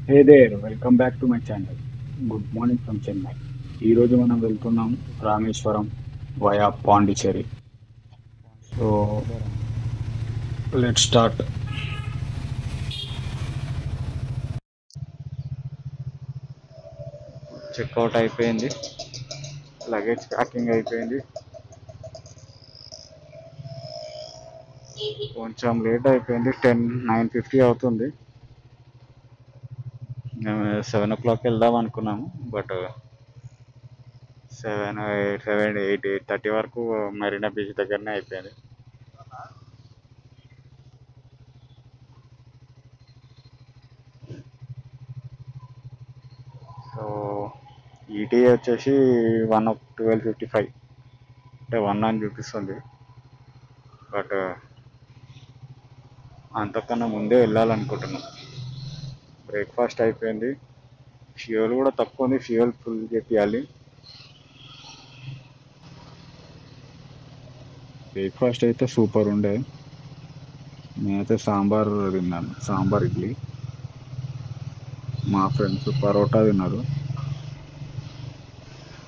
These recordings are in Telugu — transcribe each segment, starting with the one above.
Hey there welcome back to my channel. Good morning from Chennai. ఈరోజు మనం వెళ్తున్నాం Rameswaram via Pondicherry. So let start. Checkout అయిపోయింది, లగేజ్ ప్యాకింగ్ అయిపోయింది. కొంచెం లేట్ అయిపోయింది, 9:50 అవుతుంది. 7 o'clock వెళ్దాం అనుకున్నాము, బట్ 8:30 వరకు మరీనా బీచ్ దగ్గరనే అయిపోయింది. సో ఈటీ వచ్చేసి 12:55 అంటే 1 అని చూపిస్తుంది, బట్ అంతకన్నా ముందే వెళ్ళాలనుకుంటున్నాం. బ్రేక్ఫాస్ట్ అయిపోయింది, ఫ్యూయల్ కూడా తక్కువ ఉంది, ఫ్యూయల్ ఫుల్ చేయాలి. బ్రేక్ఫాస్ట్ అయితే సూపర్ ఉండే. నేనైతే సాంబార్ తిన్నాను, సాంబార్ ఇడ్లీ. మా ఫ్రెండ్స్ పరోటా తిన్నారు,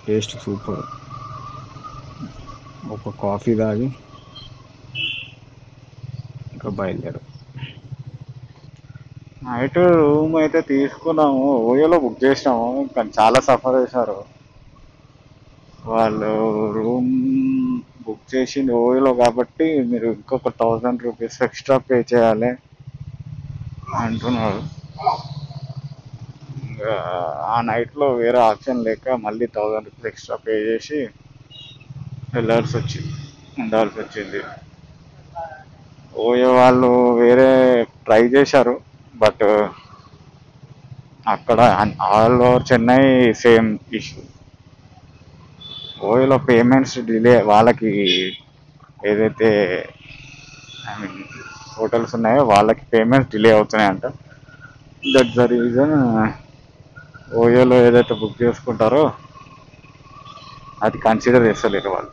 టేస్ట్ సూపర్. ఒక కాఫీ తాగి ఇంకా బయలుదేరు. నైట్ రూమ్ అయితే తీసుకున్నాము, ఓయోలో బుక్ చేసినాము, కానీ చాలా సఫర్ చేశారు వాళ్ళు. రూమ్ బుక్ చేసింది ఓయోలో కాబట్టి మీరు ఇంకొక 1000 రూపీస్ ఎక్స్ట్రా పే చేయాలి అంటున్నారు. ఇంకా ఆ నైట్లో వేరే ఆప్షన్ లేక మళ్ళీ 1000 రూపీస్ ఎక్స్ట్రా పే చేసి ఉండాల్సి వచ్చింది. ఓయో వాళ్ళు వేరే ట్రై చేశారు, బట్ అక్కడ all over Chennai same issue. ఓయోలో పేమెంట్స్ డిలే, వాళ్ళకి ఏదైతే ఐ మీన్ హోటల్స్ ఉన్నాయో వాళ్ళకి పేమెంట్స్ డిలే అవుతున్నాయంట. దట్స్ ద రీజన్ ఓయోలో ఏదైతే బుక్ చేసుకుంటారో అది కన్సిడర్ చేస్తలేరు వాళ్ళు.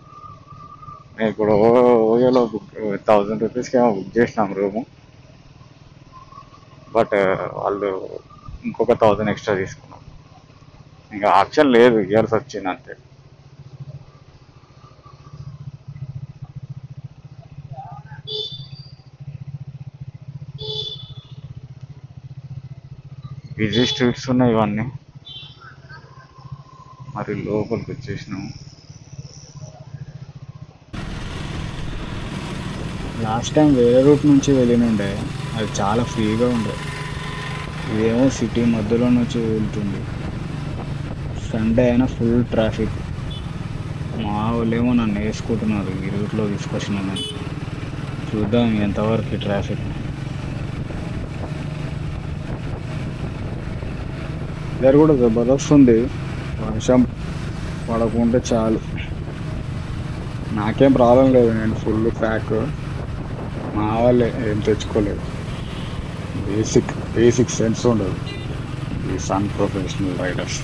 నేను ఇప్పుడు ఓయోలో 1000 రూపీస్కి ఏమో బుక్ చేసినాం రూము, బట్ వాళ్ళు ఇంకొక 1000 ఎక్స్ట్రా తీసుకున్నాం. ఇంకా ఆప్షన్ లేదు, ఇయర్స్ వచ్చింది అంతే. బిజీ స్ట్రీట్స్ ఉన్నాయి ఇవన్నీ. మరి లోపలికి వచ్చేసినాము. లాస్ట్ టైం వేరే రూట్ నుంచి వెళ్ళినుండే, అది చాలా ఫ్రీగా ఉండే. ఇదేమో సిటీ మధ్యలో నుంచి వెళ్తుంది. సండే అయినా ఫుల్ ట్రాఫిక్. మా వాళ్ళేమో నన్ను వేసుకుంటున్నారు ఈ రూట్లో తీసుకొచ్చినామని. చూద్దాం ఎంతవరకు ఈ ట్రాఫిక్. ఇద్దరు కూడా జబర్దస్త్ ఉంది, వర్షం పడకుంటే చాలు. నాకేం ప్రాబ్లం లేదు, నేను ఫుల్ ప్యాక్. మా వాళ్ళే ఏం తెచ్చుకోలేదు. బేసిక్ సెన్స్ ఉండదు ఈ సన్ ప్రొఫెషనల్ రైడర్స్.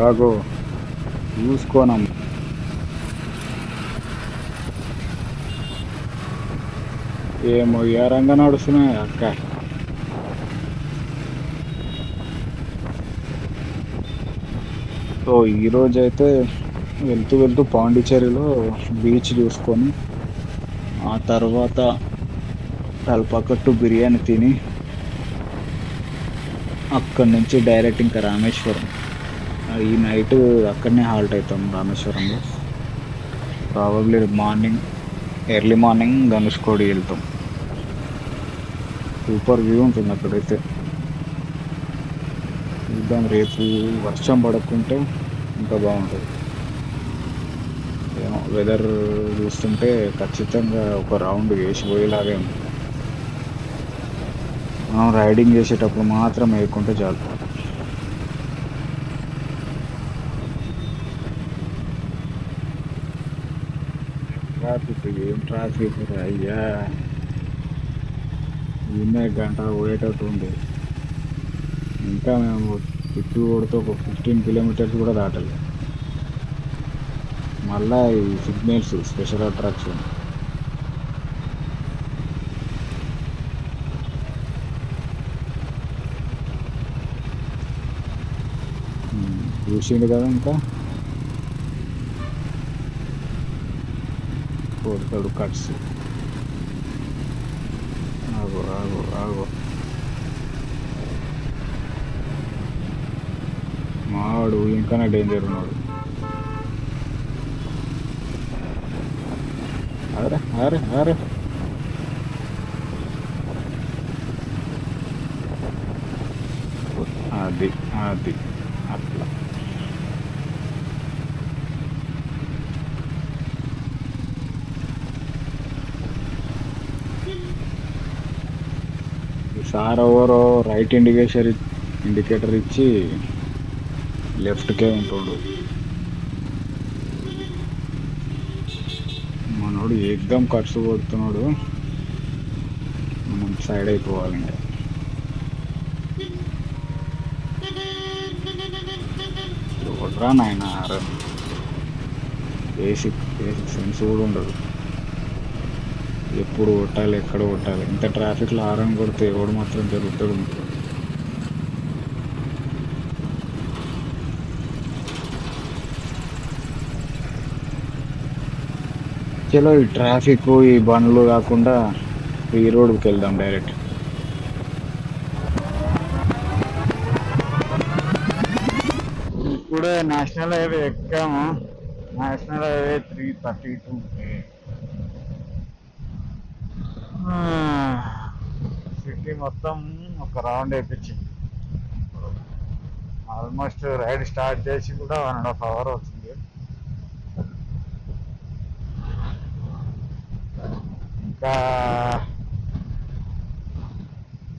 ఆగో చూసుకోనం. ఏమో రంగా నడుస్తున్నాయి అక్క. సో ఈరోజు అయితే వెళ్తూ పాండిచ్చేరిలో బీచ్ చూసుకొని ఆ తర్వాత తలపకట్టు బిర్యానీ తిని అక్కడి నుంచి డైరెక్ట్ ఇంకా రామేశ్వరం. ఈ నైట్ అక్కడనే హాల్ట్ అవుతాం రామేశ్వరంలో. ప్రాబబ్లీ ఎర్లీ మార్నింగ్ ధనుష్కోడి వెళ్తాం. సూపర్ వ్యూ ఉంటుంది అక్కడైతే. చూద్దాం, రేపు వర్షం పడకుంటే ఇంకా బాగుంటుంది. ఏమో వెదర్ చూస్తుంటే ఖచ్చితంగా ఒక రౌండ్ వేసిపోయేలాగే ఉంది. మనం రైడింగ్ చేసేటప్పుడు మాత్రం వేయకుంటే చాలు. ఏం ట్రాఫిక్ అయ్యా, ఈయనే గంట పోయేటట్టు ఉంది. ఇంకా మేము చుట్టూ కొడుతూ ఒక 15 కిలోమీటర్స్ కూడా దాటలేదు. మళ్ళా ఈ సిగ్నల్స్ స్పెషల్ అట్రాక్షన్. చూసిండు కదా ఇంకా కొడతాడు కట్స్. ఆగు ఆగు ఆగు. మావాడు ఇంకనే డేంజర్ ఉన్నాడు. అరే అరే అరే అది అది అట్లా. సార్ ఎవరో రైట్ ఇండికేటర్ ఇచ్చి లెఫ్ట్కే ఉంటుండు. మనోడు ఏకదం ఖర్చు కొడుతున్నాడు. మనం సైడ్ అయిపోవాలి ఇంకా. చూడరా నాయన, బేసిక్ సెన్స్ కూడా ఉండదు. ఎప్పుడు కొట్టాలి, ఎక్కడ కొట్టాలి. ఇంత ట్రాఫిక్లో హారన్ కొడితే ఎవడు మాత్రం జరుగుతాడు. చలో ఈ ట్రాఫిక్ ఈ బండ్లు కాకుండా ఈ రోడ్కి వెళ్దాం డైరెక్ట్. ఇప్పుడే నేషనల్ హైవే ఎక్కాము. National highway 332. సిటీ మొత్తం ఒక రౌండ్ వేయించింది. ఆల్మోస్ట్ రైడ్ స్టార్ట్ చేసి కూడా 1.5 hours అవుతుంది. ఇంకా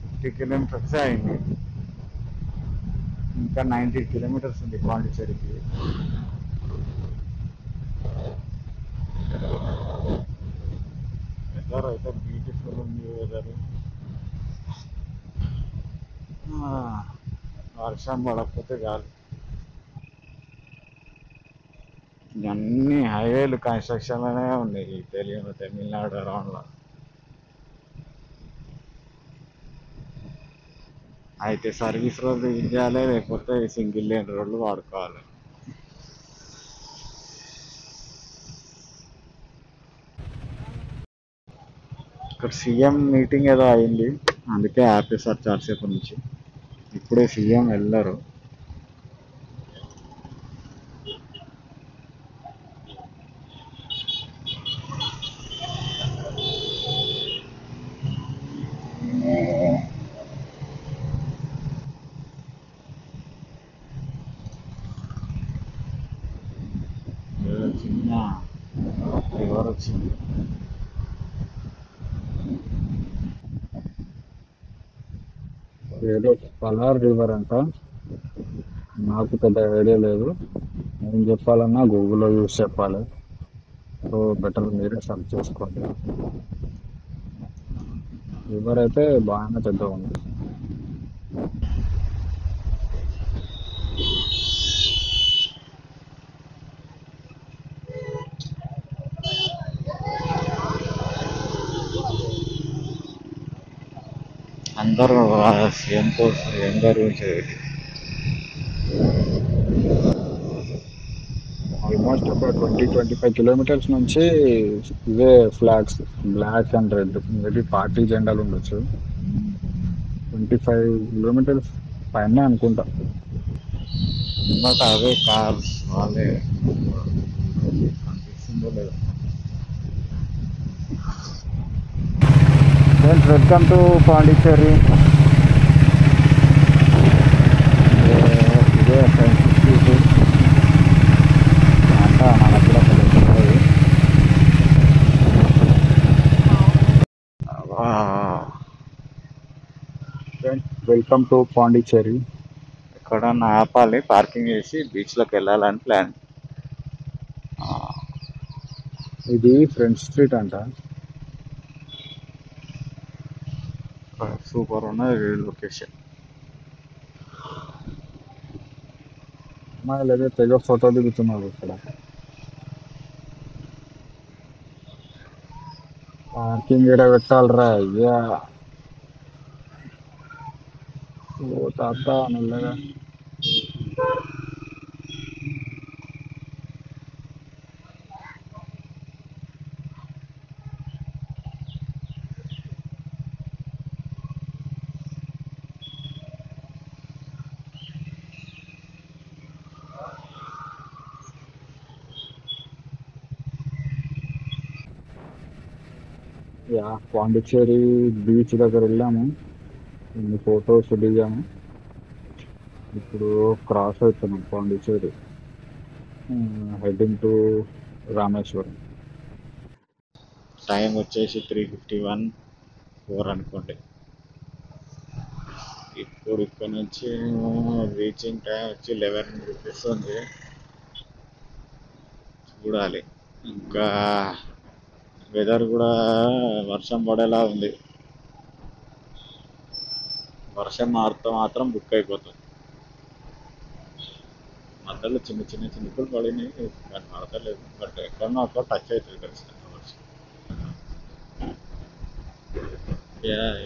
50 kilometers అయింది. ఇంకా 90 kilometers ఉంది పాండిచ్చేరికి. వెదర్ అయితే బ్యూటిఫుల్ ఉంది. వెదర్ వర్షం పడకపోతే చాలు. అన్ని హైవేలు కన్స్ట్రక్షన్లోనే ఉన్నాయి తమిళనాడు అరౌండ్లో. అయితే సర్వీస్ రోడ్లు యూజ్ చేయాలి, లేకపోతే సింగిల్ లేన్ రోడ్లు వాడుకోవాలి. ఇక్కడ సీఎం మీటింగ్ ఏదో అయింది, అందుకే ఆపేసారు చాలాసేపు నుంచి. ఇప్పుడే సీఎం వెళ్ళారు. చిన్న రివర్ వచ్చింది. ఏదో పలార్ రివర్ అంట. నాకు పెద్ద ఐడియా లేదు. నేను చెప్పాలన్నా గూగుల్లో యూస్ చెప్పాలి. సో బెటర్ మీరే సర్చ్ చేసుకోండి. రివర్ అయితే బాగానే పెద్దగా ఉంది. అందరూ సీఎం కోసం ఏం గురించి ఆల్మోస్ట్ ఒక 20-25 kilometers నుంచి ఇవే flags, black and red. Maybe party జెండాలు ఉండొచ్చు. 25 kilometers పైన అనుకుంటా. బట్ అవే కార్స్ వాళ్ళే కనిపిస్తుందో లేదో. Friends, welcome to Pondicherry. ఇదే ఫ్రెండ్స్ స్ట్రీట్ అంతా మన దగ్గర ఉంటుంది. Friends, welcome to Pondicherry. ఎక్కడన్నా ఆపాలి, పార్కింగ్ చేసి బీచ్లోకి వెళ్ళాలని ప్లాన్. ఇది ఫ్రెండ్స్ స్ట్రీట్ అంట. సూపర్ ఉన్నది లొకేషన్. లేదా తెగ ఫోటో దిగుతున్నారు ఇక్కడ. పార్కింగ్ ఇక్కడ పెట్టాలరా అయ్యా. ఓ తాత మెల్లగా. యా పాండిచ్చేరి బీచ్ దగ్గర వెళ్ళాము, కొన్ని ఫొటోస్ దిగాము. ఇప్పుడు క్రాస్ అవుతున్నాం Pondicherry, heading to Rameswaram. Time వచ్చేసి 3:51 అనుకోండి. ఇప్పుడు ఇక్కడ నుంచి రీచింగ్ టైం వచ్చి 11 చూపిస్తుంది. చూడాలి. ఇంకా వెదర్ కూడా వర్షం పడేలా ఉంది. వర్షం మారితే మాత్రం బుక్ అయిపోతుంది. మధ్యలో చిన్న చిన్న చినుకులు పడినాయి, కానీ పడతలేదు. బట్ ఎక్కడో అక్కడ టచ్ అవుతుంది ఖచ్చితంగా వర్షం.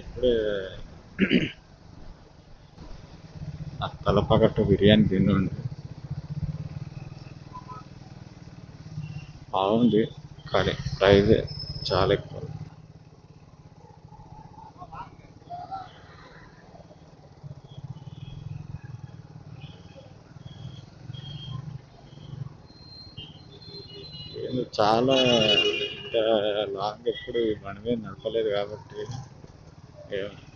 ఇప్పుడే తలపగట్టు బిర్యానీ తిండి బాగుంది, కానీ ప్రైజ్ చాలా ఎక్కువ. చాలా లాంగ్ ఎప్పుడు బండి మీద నడపలేదు కాబట్టి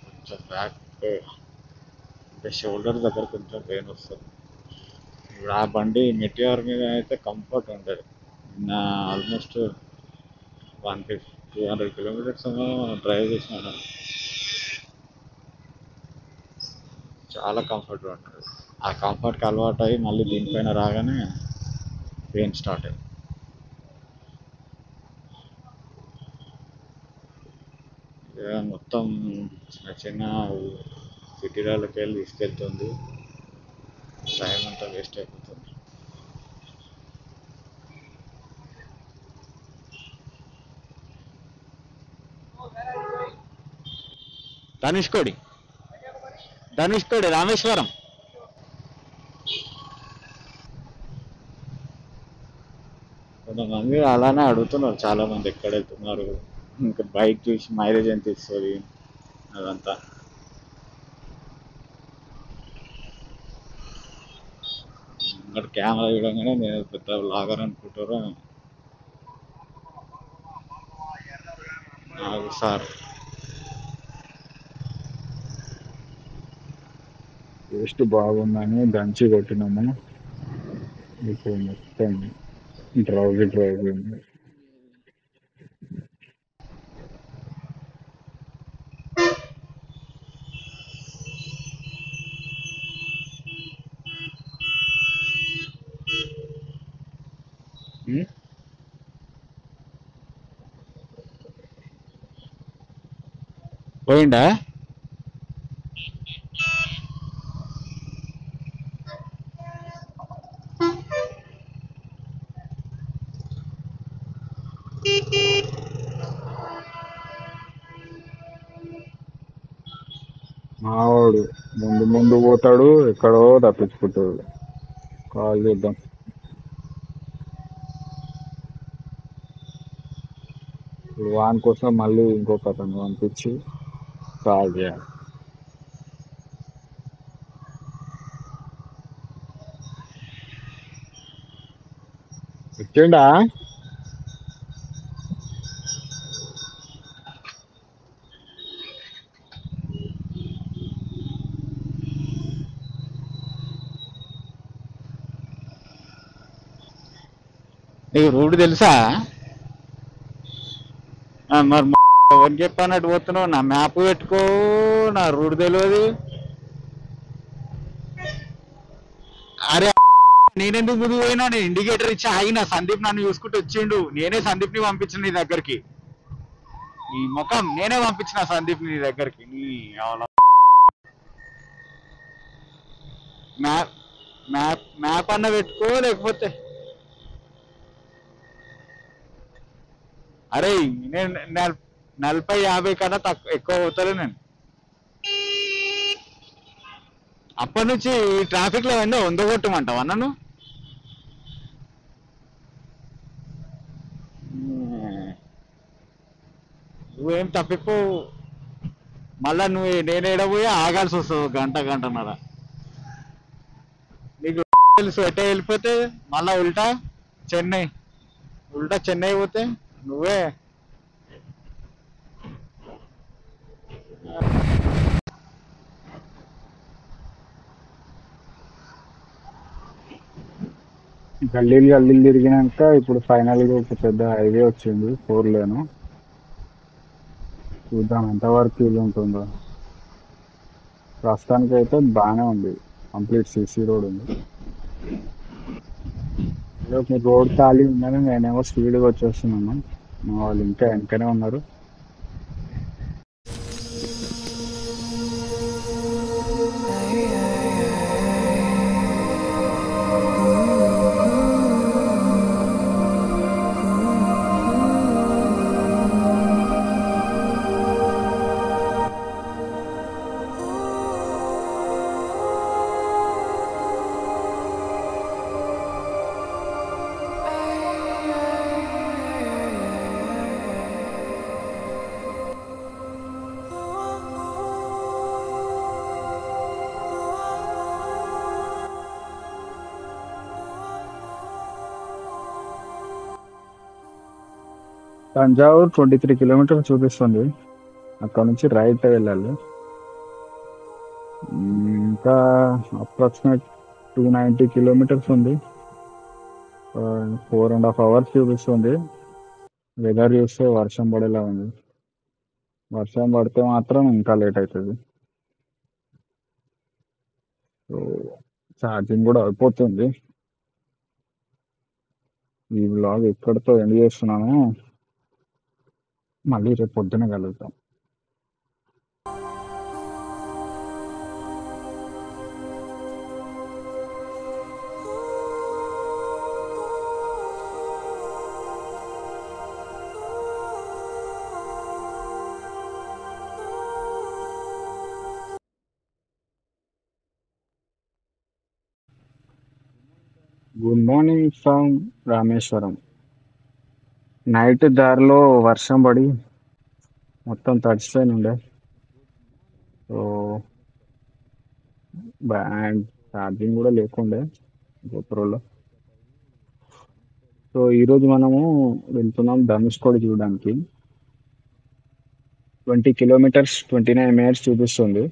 కొంచెం బ్యాక్ అంటే షోల్డర్ దగ్గర కొంచెం పెయిన్ వస్తుంది. ఇప్పుడు ఆ బండి మెటిఆర్ మీద అయితే కంఫర్ట్ ఉంటుంది. నా ఆల్మోస్ట్ 200 కిలోమీటర్స్ డ్రైవ్ చేసినాను, చాలా కంఫర్ట్గా ఉంటుంది. ఆ కంఫర్ట్కి అలవాటు అయ్యి మళ్ళీ దీనిపైన రాగానే పెయిన్ స్టార్ట్ అయ్యింది. మొత్తం చిన్న చిన్న సిటీలకి వెళ్ళి తీసుకెళ్తుంది, టైం అంతా వేస్ట్ అయిపోతుంది. ధనుష్కోడి ధనుష్కోడి రామేశ్వరం. కొంతమంది అలానే అడుగుతున్నారు, చాలా మంది ఎక్కడ వెళ్తున్నారు, ఇంకా బైక్ చూసి మైలేజ్ ఎంత ఇస్తుంది అదంతా. ఇక్కడ కెమెరా చూడగానే నేను పెద్ద బ్లాగర్ అనుకుంటారు సార్. టేస్ట్ బాగుందని దంచి కొట్టినాము, ఇప్పుడు మొత్తం డ్రౌజీ డ్రౌజీ ఉంది. పోయిండా? మావాడు ముందు ముందు పోతాడు, ఎక్కడో తప్పించుకుంటాడు. కాల్ చేద్దాం. ఇప్పుడు వాని కోసం మళ్ళీ ఇంకొక అతను పంపించి కాల్ చేయాలి. వచ్చిండా? నీకు రూట్ తెలుసా? మరి ఎవరికి చెప్పన్నట్టు పోతున్నావు? నా మ్యాప్ పెట్టుకో, నా రూట్ తెలియదు. అరే నేనెందుకు ముందు పోయినా? నేను ఇండికేటర్ ఇచ్చి ఆగిన, సందీప్ నన్ను చూసుకుంటూ వచ్చిండు. నేనే సందీప్ ని పంపించిన నీ దగ్గరికి. ఈ ముఖం నేనే పంపించిన సందీప్ ని దగ్గరికి. నీ మ్యాప్ మ్యాప్ మ్యాప్ అన్న పెట్టుకో, లేకపోతే అరే నేను 40-50 కన్నా తక్కువ ఎక్కువ పోతాను నేను. అప్పటి నుంచి ట్రాఫిక్ లో ఏందో వందగొట్టమంటావా నన్ను? నువ్వేం తప్పిపో, మళ్ళా నేను ఏడబోయి ఆగాల్సి వస్తుంది గంటన్నర. నీకు తెలుసు ఎట్టే వెళ్ళిపోతే మళ్ళా చెన్నై ఉల్టా చెన్నై పోతే నువ్వే గల్లీలు గల్లీలు తిరిగినాక ఇప్పుడు ఫైనల్ గా ఒక పెద్ద హైవే వచ్చింది 4 లేన్. చూద్దాం ఎంతవరకు ఇది ఉంటుందో. ప్రస్తుతానికి అయితే బాగానే ఉంది. కంప్లీట్ సిసి రోడ్ ఉంది. ఏదో మీరు రోడ్ ఖాళీ ఉందని నేనేమో స్పీడ్గా వచ్చేస్తున్నాను. మా వాళ్ళు ఇంకా వెనకనే ఉన్నారు. తంజావూరు 23 కిలోమీటర్స్ చూపిస్తుంది. అక్కడ నుంచి రైట్ వెళ్ళాలి. ఇంకా అప్రాక్సిమేట్ 290 కిలోమీటర్స్ ఉంది. 4.5 hours చూపిస్తుంది. వెదర్ చూస్తే వర్షం పడేలా ఉంది. వర్షం పడితే మాత్రం ఇంకా లేట్ అవుతుంది. సో ఛార్జింగ్ కూడా అయిపోతుంది. ఈ వ్లాగ్ ఎక్కడితో ఎండ్ చేస్తున్నాను. మళ్ళీ రేపు పొద్దున కలుగుతాం. Good morning from Rameswaram. Night దారిలో వర్షం పడి మొత్తం తడిసిపోయి ఉండే. సో బ్యాండ్ ఛార్జింగ్ కూడా లేకుండే గోప్రోలో. సో ఈరోజు మనము వెళ్తున్నాం ధనుష్కోడి చూడడానికి. 20 కిలోమీటర్స్ 29 minutes చూపిస్తుంది.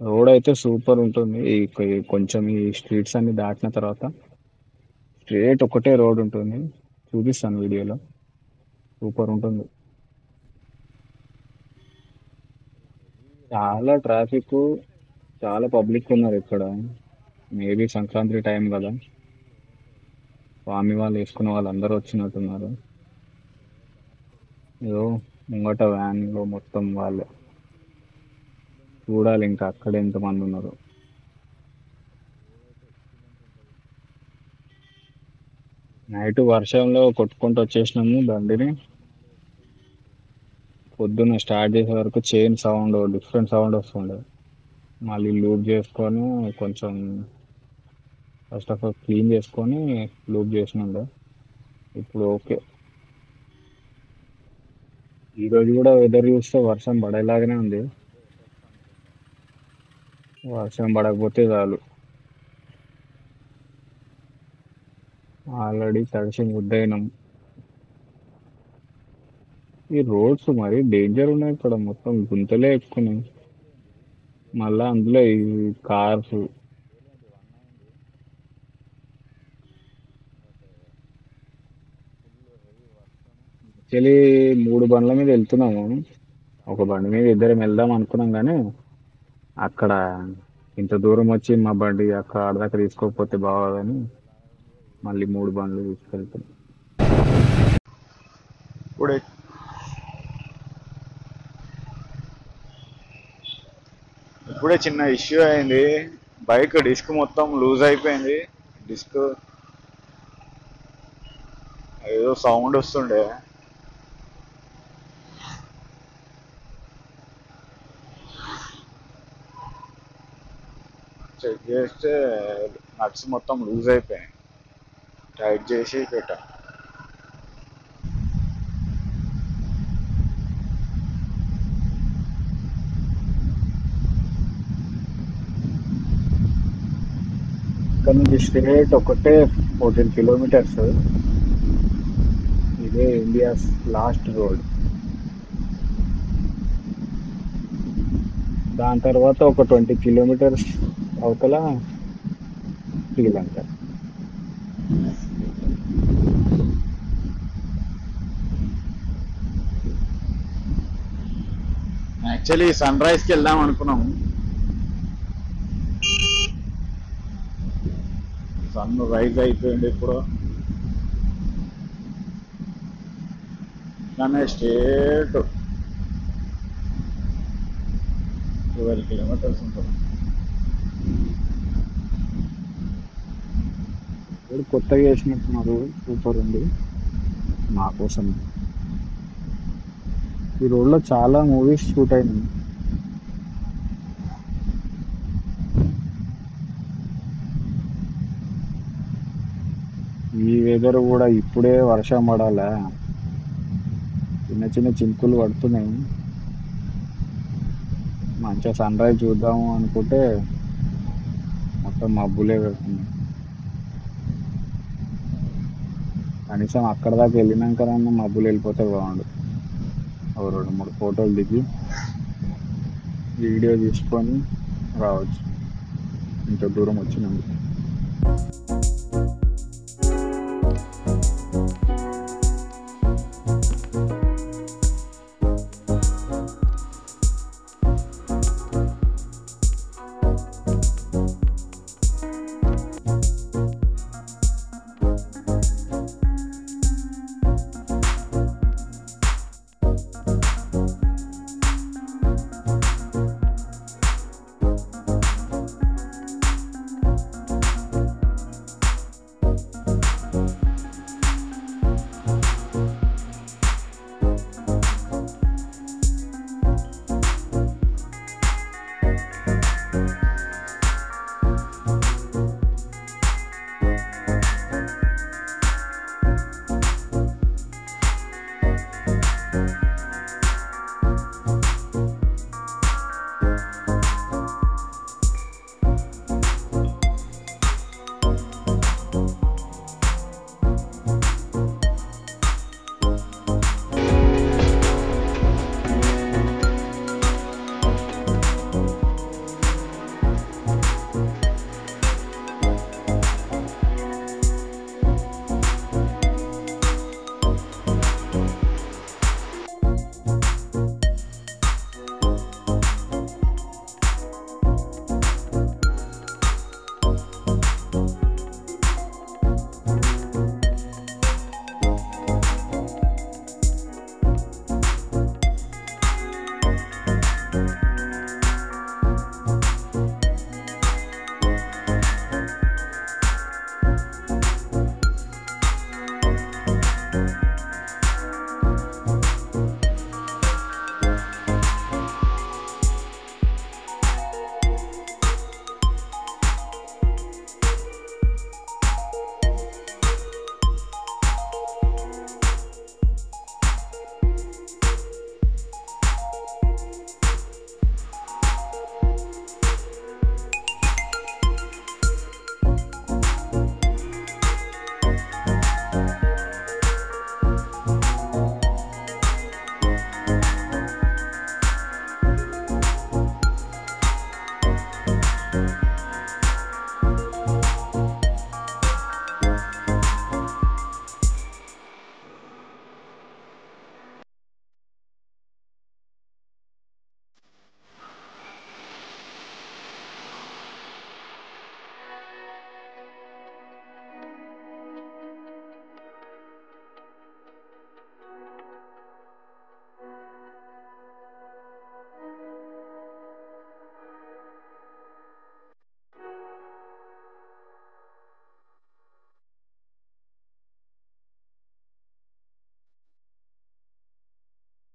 రోడ్ అయితే సూపర్ ఉంటుంది. కొంచెం ఈ స్ట్రీట్స్ అన్ని దాటిన తర్వాత స్ట్రేట్ ఒకటే రోడ్ ఉంటుంది. చూపిస్తాను వీడియోలో. సూపర్ ఉంటుంది. చాలా ట్రాఫిక్, చాలా పబ్లిక్ ఉన్నారు ఇక్కడ. మేబీ సంక్రాంతి టైం కదా, స్వామి వాళ్ళు వేసుకున్న వాళ్ళు అందరూ వచ్చినట్టున్నారు. ఏదో ముంగట వ్యాన్లో మొత్తం వాళ్ళే. చూడాలి ఇంకా అక్కడ ఎంతమంది ఉన్నారు. నైట్ వర్షంలో కొట్టుకుంటూ వచ్చేసినాము బండిని. పొద్దున్న స్టార్ట్ చేసే వరకు చైన్ సౌండ్, డిఫరెంట్ సౌండ్ వస్తుండే. మళ్ళీ లూప్ చేసుకొని కొంచెం ఫస్ట్ ఆఫ్ ఆల్ క్లీన్ చేసుకొని లూప్ చేసినాడు. ఇప్పుడు ఓకే. ఈరోజు కూడా వెదర్ చూస్తే వర్షం పడేలాగానే ఉంది. వర్షం పడకపోతే చాలు. ఆల్రెడీ తడిసి ముద్దయినాం. ఈ రోడ్స్ మరి డేంజర్ ఉన్నాయి ఇక్కడ. మొత్తం గుంతలే ఎక్కున్నాయి. మళ్ళా అందులో ఈ కార్స్. యాక్చువల్లీ 3 బండ్ల మీద వెళ్తున్నాము. ఒక బండి మీద ఇద్దరం వెళ్దాం అనుకున్నాం కానీ అక్కడ ఇంత దూరం వచ్చి మా బండి అక్కడ ఆడదాకా తీసుకోకపోతే బాగోదని మళ్ళీ 3 బండ్లు తీసుకెళ్తున్నాం. ఇప్పుడే ఇప్పుడే చిన్న ఇష్యూ అయింది. బైక్ డిస్క్ మొత్తం లూజ్ అయిపోయింది. డిస్క్ ఏదో సౌండ్ వస్తుండే. చెక్ చేస్తే నట్స్ మొత్తం లూజ్ అయిపోయాయి. టైట్ చేసి పెట్టా. ఇక్కడ నుంచి స్ట్రేట్ ఒకటే 14 కిలోమీటర్స్. ఇదే ఇండియాస్ లాస్ట్ రోడ్. దాని తర్వాత ఒక 20 కిలోమీటర్స్ అవతల శ్రీలంక. యాక్చువల్లీ సన్ రైజ్కి వెళ్దాం అనుకున్నాము. సన్ రైజ్ అయిపోయింది ఇప్పుడు. ఇట్లానే స్ట్రేట్ 12 కిలోమీటర్స్ ఉంటుంది. ఇప్పుడు కొత్తగా వేసినట్టున్నారు, సూపర్ ఉంది మా కోసం. ఈ రోడ్లో చాలా మూవీస్ షూట్ అయినాయి. ఈ వెదర్ కూడా ఇప్పుడే వర్షం పడాలా, చిన్న చిన్న చినుకులు పడుతున్నాయి. మంచిగా సన్ రైజ్ చూద్దాము అనుకుంటే మొత్తం మబ్బులే పెడుతుంది. కనీసం అక్కడ దాకా వెళ్ళినాకనన్నా మబ్బులు వెళ్ళిపోతే బాగుండు. ఓ 2-3 ఫోటోలు దిగి వీడియో తీసుకొని రావచ్చు, ఇంత దూరం వచ్చినందుకు.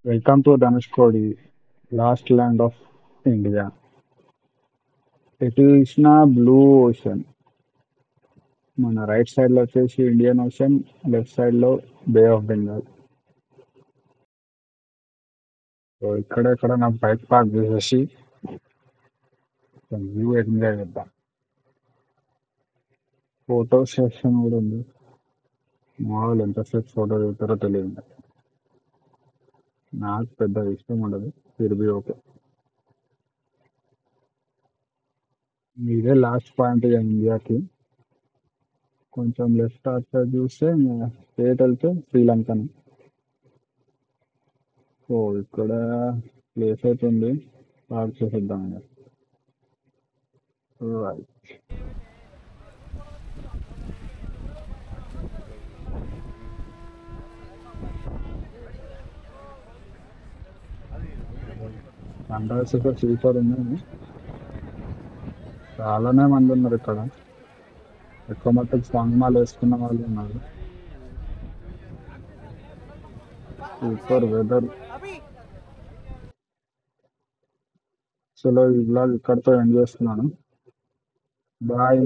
Welcome to Dhanushkodi, last land of India. ఎటు చూసినా బ్లూ ఓషన్. మన రైట్ సైడ్ లో వచ్చేసి ఇండియన్ ఓషన్, లెఫ్ట్ సైడ్ లో బే ఆఫ్ బెంగాల్. సో ఇక్కడ నా బైక్ పార్క్ చేసేసి వ్యూ ఎంజాయ్ చేద్దాం. ఫోటో సెక్షన్ కూడా ఉంది. మా వాళ్ళు ఎంతసేపు ఫోటో దిగుతారో తెలియదు. నాకు పెద్ద ఇష్టం ఉండదు, తిరిగి ఓకే. ఇదే లాస్ట్ పాయింట్ ఇండియాకి. కొంచెం లెఫ్ట్ అటు సైడ్ చూస్తే స్టేట్ వెళ్తే శ్రీలంకని. సో ఇక్కడ ప్లేస్ అయితే ఉంది, పార్క్ చేసేద్దాం ఇంకా. Right. సన్ రైజ్ ఇక్కడ సూపర్ ఉన్నాయి. చాలానే మంది ఉన్నారు ఇక్కడ. ఎక్కువ మట్టుకు స్వామి మాల వేసుకున్న వాళ్ళు ఉన్నారు. Super weather. చలో ఈ vlog ఇక్కడితో ఎండ్ చేస్తున్నాను. బాయ్.